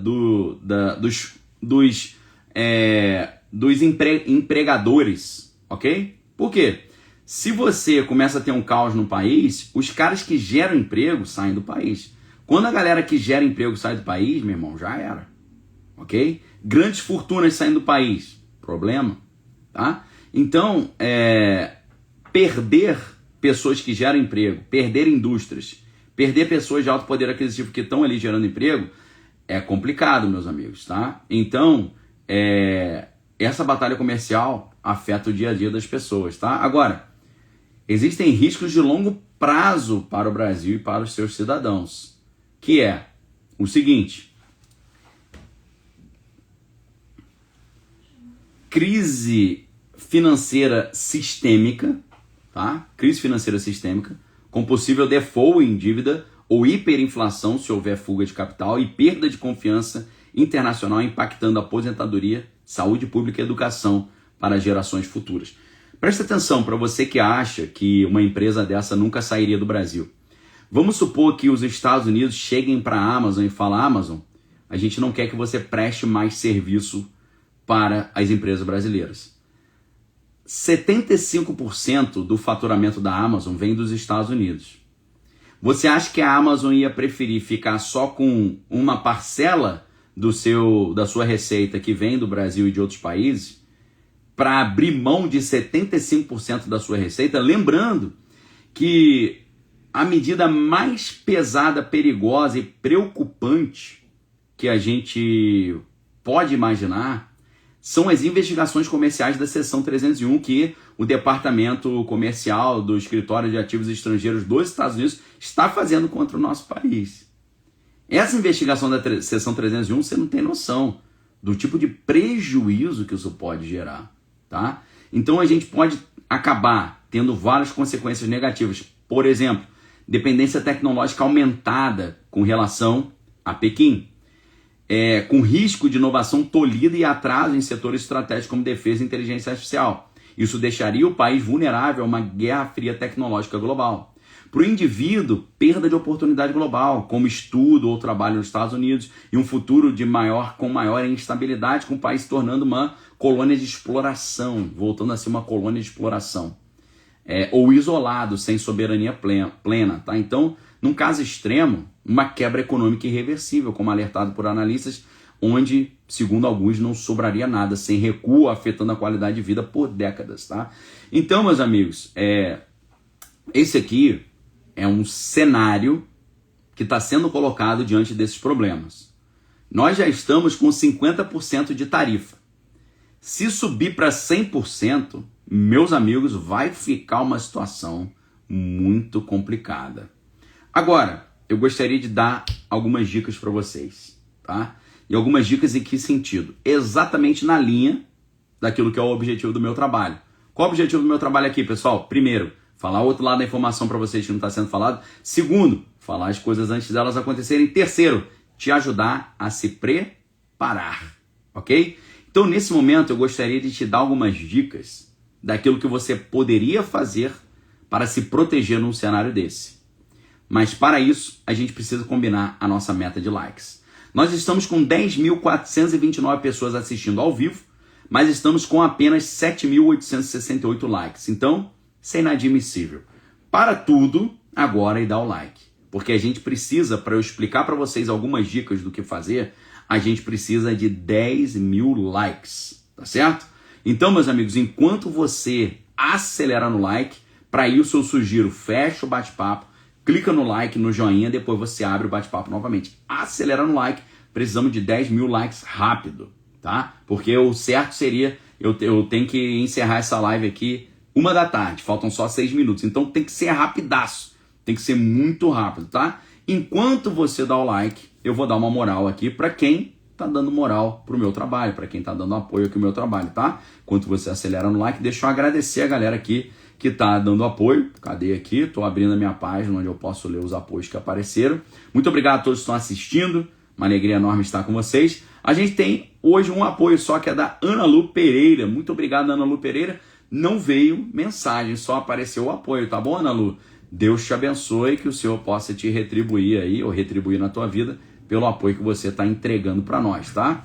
dos empregadores, ok? Por quê? Se você começa a ter um caos no país, os caras que geram emprego saem do país. Quando a galera que gera emprego sai do país, meu irmão, já era, ok? Grandes fortunas saindo do país, problema, tá? Então, perder pessoas que geram emprego, perder indústrias, perder pessoas de alto poder aquisitivo que estão ali gerando emprego, é complicado, meus amigos, tá? Então, essa batalha comercial afeta o dia a dia das pessoas, tá? Agora, existem riscos de longo prazo para o Brasil e para os seus cidadãos, que é o seguinte: crise financeira sistêmica, tá? Crise financeira sistêmica, com possível default em dívida ou hiperinflação se houver fuga de capital e perda de confiança internacional impactando a aposentadoria, saúde pública e educação para gerações futuras. Presta atenção para você que acha que uma empresa dessa nunca sairia do Brasil. Vamos supor que os Estados Unidos cheguem para a Amazon e falem: Amazon, a gente não quer que você preste mais serviço para as empresas brasileiras. 75% do faturamento da Amazon vem dos Estados Unidos. Você acha que a Amazon ia preferir ficar só com uma parcela da sua receita que vem do Brasil e de outros países para abrir mão de 75% da sua receita? Lembrando que a medida mais pesada, perigosa e preocupante que a gente pode imaginar são as investigações comerciais da seção 301 que o Departamento Comercial do Escritório de Ativos Estrangeiros dos Estados Unidos está fazendo contra o nosso país. Essa investigação da seção 301, você não tem noção do tipo de prejuízo que isso pode gerar, tá? Então a gente pode acabar tendo várias consequências negativas. Por exemplo, dependência tecnológica aumentada com relação a Pequim. Com risco de inovação tolhida e atraso em setores estratégicos como defesa e inteligência artificial. Isso deixaria o país vulnerável a uma guerra fria tecnológica global. Para o indivíduo, perda de oportunidade global, como estudo ou trabalho nos Estados Unidos, e um futuro com maior instabilidade, com o país se tornando uma colônia de exploração, voltando a ser uma colônia de exploração. Ou isolado, sem soberania plena. Tá? Então, num caso extremo, uma quebra econômica irreversível, como alertado por analistas, onde, segundo alguns, não sobraria nada, sem recuo, afetando a qualidade de vida por décadas, tá? Então, meus amigos, esse aqui é um cenário que está sendo colocado diante desses problemas. Nós já estamos com 50% de tarifa. Se subir para 100%, meus amigos, vai ficar uma situação muito complicada. Agora, eu gostaria de dar algumas dicas para vocês, tá? E algumas dicas em que sentido? Exatamente na linha daquilo que é o objetivo do meu trabalho. Qual é o objetivo do meu trabalho aqui, pessoal? Primeiro, falar o outro lado da informação para vocês que não está sendo falado. Segundo, falar as coisas antes delas acontecerem. Terceiro, te ajudar a se preparar, ok? Então, nesse momento, eu gostaria de te dar algumas dicas daquilo que você poderia fazer para se proteger num cenário desse. Mas, para isso, a gente precisa combinar a nossa meta de likes. Nós estamos com 10.429 pessoas assistindo ao vivo, mas estamos com apenas 7.868 likes. Então, isso é inadmissível. Para tudo, agora e dá o like. Porque a gente precisa, para eu explicar para vocês algumas dicas do que fazer, a gente precisa de 10.000 likes, tá certo? Então, meus amigos, enquanto você acelera no like, para isso eu sugiro, fecha o bate-papo, clica no like, no joinha, depois você abre o bate-papo novamente. Acelera no like, precisamos de 10.000 likes rápido, tá? Porque o certo seria, eu tenho que encerrar essa live aqui 1h, faltam só 6 minutos, então tem que ser rapidaço, tem que ser muito rápido, tá? Enquanto você dá o like, eu vou dar uma moral aqui para quem tá dando moral pro meu trabalho, para quem tá dando apoio aqui ao meu trabalho, tá? Enquanto você acelera no like, deixa eu agradecer a galera aqui que tá dando apoio. Cadê aqui? Tô abrindo a minha página onde eu posso ler os apoios que apareceram. Muito obrigado a todos que estão assistindo. Uma alegria enorme estar com vocês. A gente tem hoje um apoio só que é da Ana Lu Pereira. Muito obrigado, Ana Lu Pereira. Não veio mensagem, só apareceu o apoio, tá bom, Ana Lu? Deus te abençoe, que o Senhor possa te retribuir aí, ou retribuir na tua vida, pelo apoio que você está entregando para nós, tá?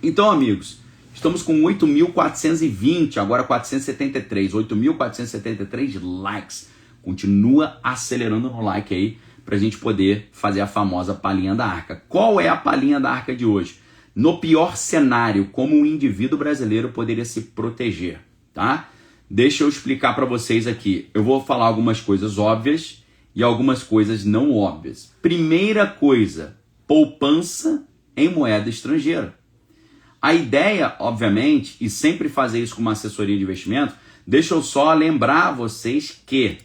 Então, amigos, estamos com 8.420, agora 473, 8.473 likes. Continua acelerando no like aí, para a gente poder fazer a famosa palhinha da arca. Qual é a palhinha da arca de hoje? No pior cenário, como o indivíduo brasileiro poderia se proteger, tá? Deixa eu explicar para vocês aqui. Eu vou falar algumas coisas óbvias e algumas coisas não óbvias. Primeira coisa, poupança em moeda estrangeira. A ideia, obviamente, e sempre fazer isso com uma assessoria de investimento, deixa eu só lembrar vocês que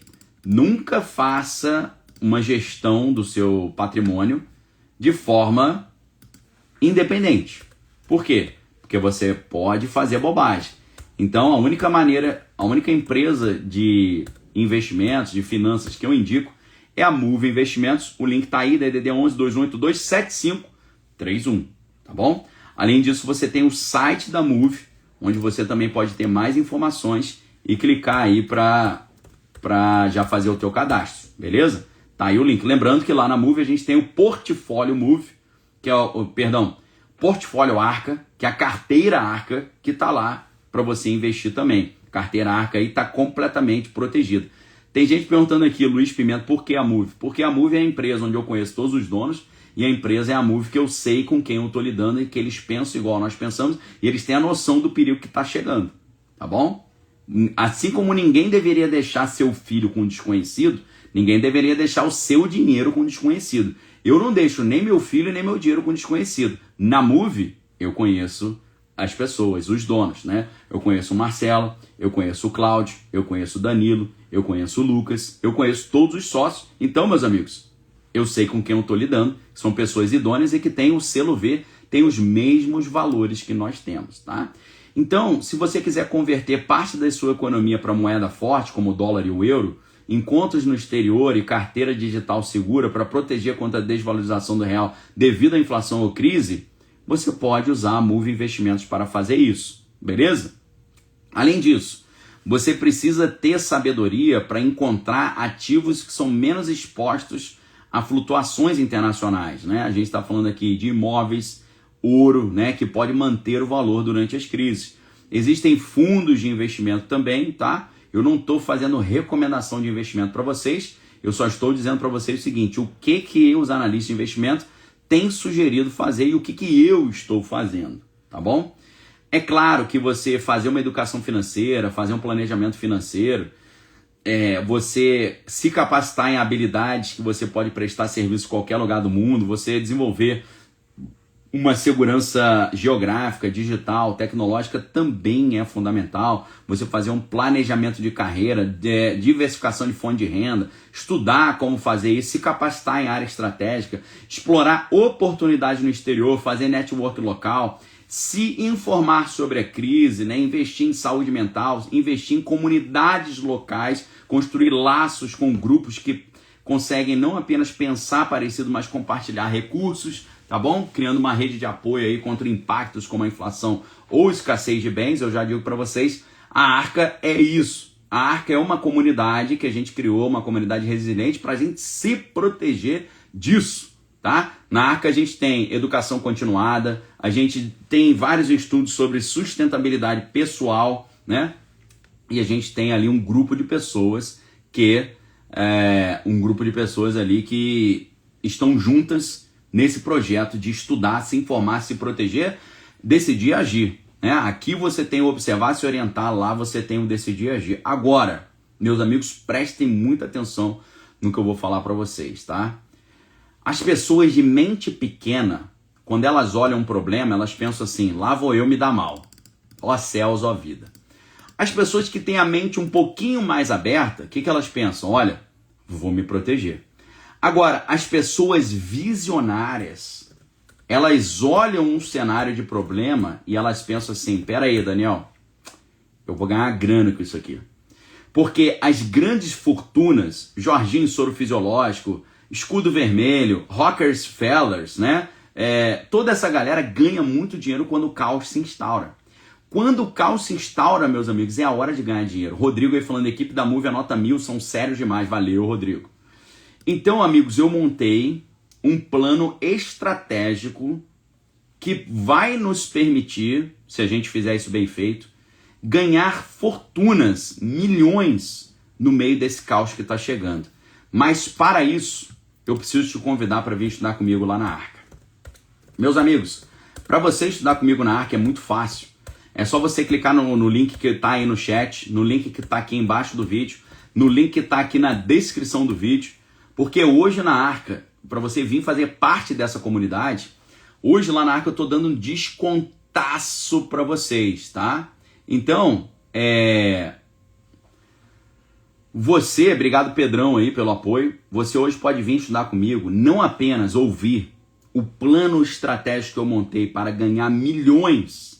nunca faça uma gestão do seu patrimônio de forma independente. Por quê? Porque você pode fazer bobagem. Então, a única empresa de investimentos, de finanças que eu indico é a Move Investimentos. O link está aí, DDD 11 2182 7531, tá bom? Além disso, você tem o site da Move, onde você também pode ter mais informações e clicar aí para já fazer o teu cadastro, beleza? Tá aí o link. Lembrando que lá na Move a gente tem o portfólio Move, que é portfólio Arca, que é a carteira Arca, que está lá para você investir também. Carteira Arca aí está completamente protegida. Tem gente perguntando aqui, Luiz Pimenta, por que a Move? Porque a Move é a empresa onde eu conheço todos os donos e a empresa é a Move que eu sei com quem eu estou lidando e que eles pensam igual nós pensamos e eles têm a noção do perigo que está chegando, tá bom? Assim como ninguém deveria deixar seu filho com um desconhecido, ninguém deveria deixar o seu dinheiro com um desconhecido. Eu não deixo nem meu filho nem meu dinheiro com um desconhecido. Na Move, eu conheço as pessoas, os donos, né? Eu conheço o Marcelo, eu conheço o Cláudio, eu conheço o Danilo, eu conheço o Lucas, eu conheço todos os sócios. Então, meus amigos, eu sei com quem eu estou lidando, são pessoas idôneas e que têm o selo V, têm os mesmos valores que nós temos, tá? Então, se você quiser converter parte da sua economia para moeda forte, como o dólar e o euro, em contas no exterior e carteira digital segura para proteger contra a desvalorização do real devido à inflação ou crise, você pode usar a Move Investimentos para fazer isso, beleza? Além disso, você precisa ter sabedoria para encontrar ativos que são menos expostos a flutuações internacionais, né? A gente está falando aqui de imóveis, ouro, né? Que pode manter o valor durante as crises. Existem fundos de investimento também, tá? Eu não estou fazendo recomendação de investimento para vocês, eu só estou dizendo para vocês o seguinte, o que os analistas de investimento tem sugerido fazer e o que eu estou fazendo, tá bom? É claro que você fazer uma educação financeira, fazer um planejamento financeiro, você se capacitar em habilidades que você pode prestar serviço em qualquer lugar do mundo, você desenvolver uma segurança geográfica, digital, tecnológica também é fundamental. Você fazer um planejamento de carreira, diversificação de fonte de renda, estudar como fazer isso, se capacitar em área estratégica, explorar oportunidades no exterior, fazer network local, se informar sobre a crise, né? Investir em saúde mental, investir em comunidades locais, construir laços com grupos que conseguem não apenas pensar parecido, mas compartilhar recursos, tá bom? Criando uma rede de apoio aí contra impactos como a inflação ou escassez de bens. Eu já digo para vocês, a Arca é isso. A Arca é uma comunidade que a gente criou, uma comunidade resiliente para a gente se proteger disso, tá? Na Arca a gente tem educação continuada, a gente tem vários estudos sobre sustentabilidade pessoal, né? E a gente tem ali um grupo de pessoas ali que estão juntas nesse projeto de estudar, se informar, se proteger, decidir e agir, né? Aqui você tem o observar, se orientar, lá você tem o decidir e agir. Agora, meus amigos, prestem muita atenção no que eu vou falar para vocês, tá? As pessoas de mente pequena, quando elas olham um problema, elas pensam assim, lá vou eu me dar mal. Ó céus, ó vida. As pessoas que têm a mente um pouquinho mais aberta, o que elas pensam? Olha, vou me proteger. Agora, as pessoas visionárias, elas olham um cenário de problema e elas pensam assim, pera aí, Daniel, eu vou ganhar grana com isso aqui. Porque as grandes fortunas, Jorginho Soro Fisiológico, Escudo Vermelho, Rockefellers, né? Toda essa galera ganha muito dinheiro quando o caos se instaura. Quando o caos se instaura, meus amigos, é a hora de ganhar dinheiro. Rodrigo aí falando, equipe da Move, anota 1000, são sérios demais. Valeu, Rodrigo. Então, amigos, eu montei um plano estratégico que vai nos permitir, se a gente fizer isso bem feito, ganhar fortunas, milhões no meio desse caos que está chegando. Mas para isso, eu preciso te convidar para vir estudar comigo lá na Arca. Meus amigos, para você estudar comigo na Arca é muito fácil. É só você clicar no link que está aí no chat, no link que está aqui embaixo do vídeo, no link que está aqui na descrição do vídeo. Porque hoje na Arca, para você vir fazer parte dessa comunidade, hoje lá na Arca eu estou dando um descontaço para vocês, tá? Então, você, obrigado Pedrão aí pelo apoio, você hoje pode vir estudar comigo, não apenas ouvir o plano estratégico que eu montei para ganhar milhões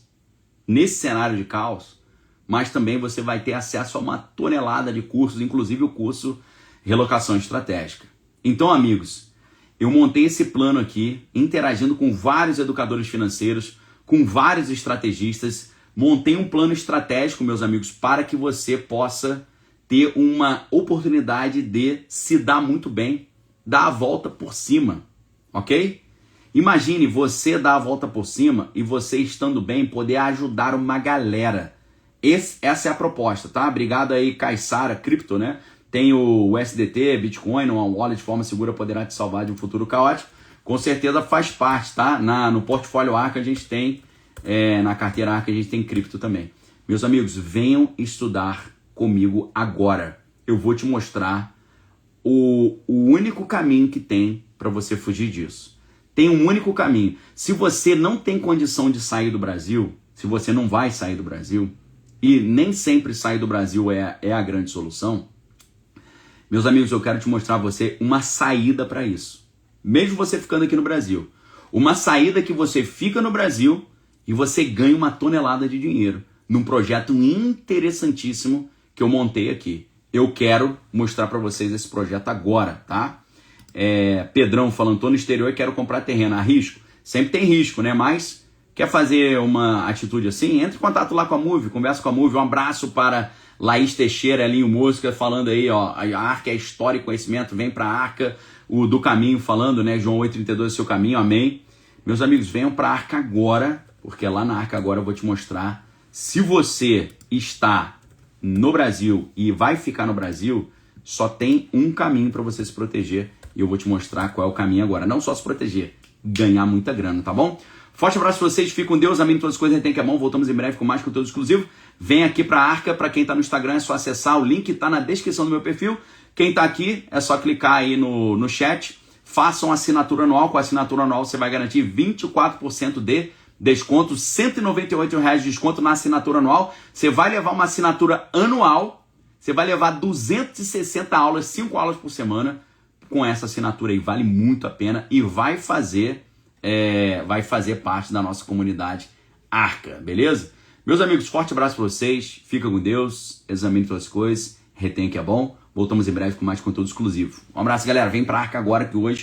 nesse cenário de caos, mas também você vai ter acesso a uma tonelada de cursos, inclusive o curso Relocação Estratégica. Então, amigos, eu montei esse plano aqui, interagindo com vários educadores financeiros, com vários estrategistas, montei um plano estratégico, meus amigos, para que você possa ter uma oportunidade de se dar muito bem, dar a volta por cima, ok? Imagine você dar a volta por cima e você estando bem poder ajudar uma galera. Essa é a proposta, tá? Obrigado aí, Caissara Cripto, né? Tem o USDT, Bitcoin, uma wallet de forma segura poderá te salvar de um futuro caótico. Com certeza faz parte, tá? No portfólio Arca a gente tem, na carteira Arca a gente tem cripto também. Meus amigos, venham estudar comigo agora. Eu vou te mostrar o único caminho que tem para você fugir disso. Tem um único caminho. Se você não tem condição de sair do Brasil, se você não vai sair do Brasil, e nem sempre sair do Brasil é a grande solução, meus amigos, eu quero te mostrar a você uma saída para isso. Mesmo você ficando aqui no Brasil. Uma saída que você fica no Brasil e você ganha uma tonelada de dinheiro num projeto interessantíssimo que eu montei aqui. Eu quero mostrar para vocês esse projeto agora, tá? Pedrão falando, tô no exterior e quero comprar terreno. Há risco? Sempre tem risco, né? Mas quer fazer uma atitude assim? Entre em contato lá com a Move, conversa com a Move. Um abraço para Laís Teixeira, Elinho Música, falando aí, ó, a Arca é história e conhecimento, vem pra Arca. O do Caminho falando, né? João 8,32, seu caminho, amém. Meus amigos, venham pra Arca agora, porque lá na Arca agora eu vou te mostrar. Se você está no Brasil e vai ficar no Brasil, só tem um caminho para você se proteger. E eu vou te mostrar qual é o caminho agora. Não só se proteger, ganhar muita grana, tá bom? Forte abraço pra vocês, fiquem com Deus, amém, todas as coisas, tem que é bom, voltamos em breve com mais conteúdo exclusivo. Vem aqui pra Arca, pra quem tá no Instagram é só acessar, o link tá na descrição do meu perfil. Quem tá aqui é só clicar aí no chat, façam assinatura anual, com a assinatura anual você vai garantir 24% de desconto, R$ 198 de desconto na assinatura anual. Você vai levar uma assinatura anual, você vai levar 260 aulas, 5 aulas por semana com essa assinatura aí, vale muito a pena e vai fazer parte da nossa comunidade Arca, beleza? Meus amigos, forte abraço para vocês, fica com Deus, examine todas as coisas, retém que é bom, voltamos em breve com mais conteúdo exclusivo. Um abraço, galera, vem pra Arca agora que hoje